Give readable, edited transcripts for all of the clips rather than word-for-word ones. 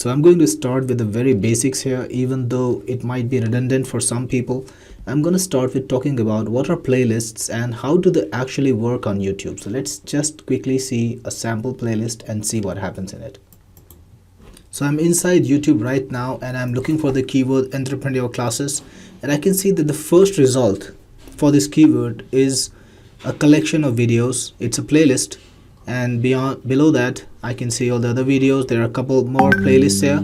So I'm going to start with the very basics here, even though it might be redundant for some people. I'm going to start with talking about what are playlists and how do they actually work on YouTube. So let's just quickly see a sample playlist and see what happens in it. So I'm inside YouTube right now and I'm looking for the keyword entrepreneur classes, and I can see that the first result for this keyword is a collection of videos. It's a playlist, and below that I can see all the other videos. There are a couple more playlists here,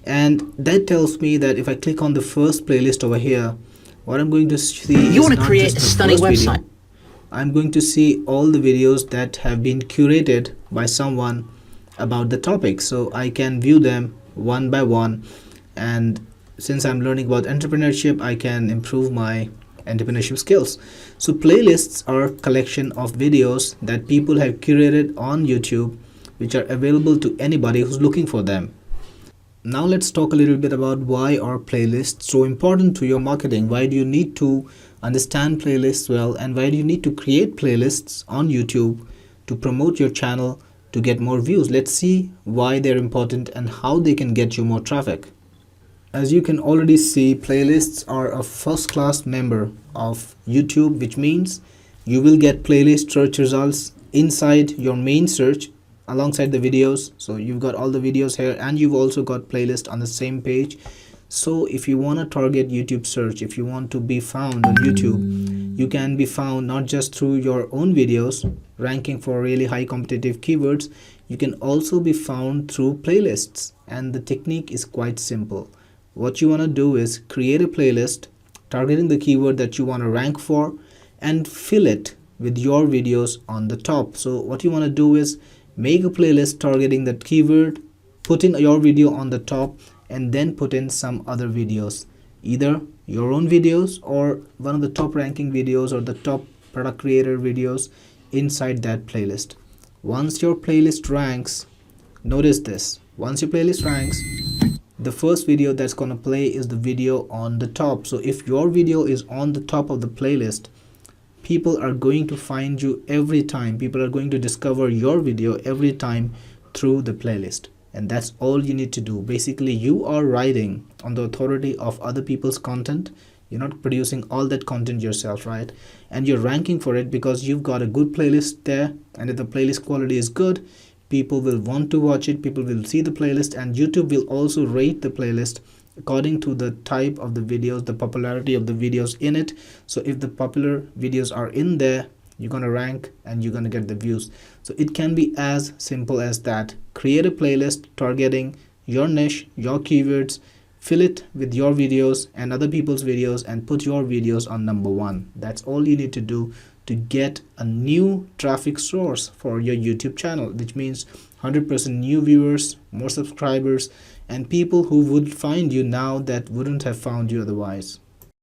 and that tells me that if I click on the first playlist over here, what I'm going to see You is want to not create just a the stunning first website. video. I'm going to see all the videos that have been curated by someone about the topic, so I can view them one by one. And since I'm learning about entrepreneurship, I can improve my entrepreneurship skills. So playlists are a collection of videos that people have curated on YouTube, which are available to anybody who's looking for them. Now let's talk a little bit about why are playlists so important to your marketing. Why do you need to understand playlists well, and why do you need to create playlists on YouTube to promote your channel to get more views? Let's see why they're important and how they can get you more traffic. As you can already see, playlists are a first-class member of YouTube, which means you will get playlist search results inside your main search alongside the videos. So you've got all the videos here, and you've also got playlist on the same page. So if you want to target YouTube search, if you want to be found on YouTube, you can be found not just through your own videos ranking for really high competitive keywords. You can also be found through playlists, and the technique is quite simple. What you want to do is create a playlist targeting the keyword that you want to rank for and fill it with your videos on the top. So what you want to do is make a playlist targeting that keyword, put in your video on the top, and then put in some other videos, either your own videos or one of the top ranking videos or the top product creator videos inside that playlist. Once your playlist ranks, notice this, once your playlist ranks, the first video that's going to play is the video on the top. So if your video is on the top of the playlist, people are going to find you every time. People are going to discover your video every time through the playlist. And that's all you need to do. Basically, you are riding on the authority of other people's content. You're not producing all that content yourself, right? And you're ranking for it because you've got a good playlist there. And if the playlist quality is good, people will want to watch it, people will see the playlist, and YouTube will also rate the playlist according to the type of the videos, the popularity of the videos in it. So if the popular videos are in there, you're going to rank and you're going to get the views. So it can be as simple as that. Create a playlist targeting your niche, your keywords, fill it with your videos and other people's videos, and put your videos on number one. That's all you need to do to get a new traffic source for your YouTube channel, which means 100% new viewers, more subscribers, and people who would find you now that wouldn't have found you otherwise.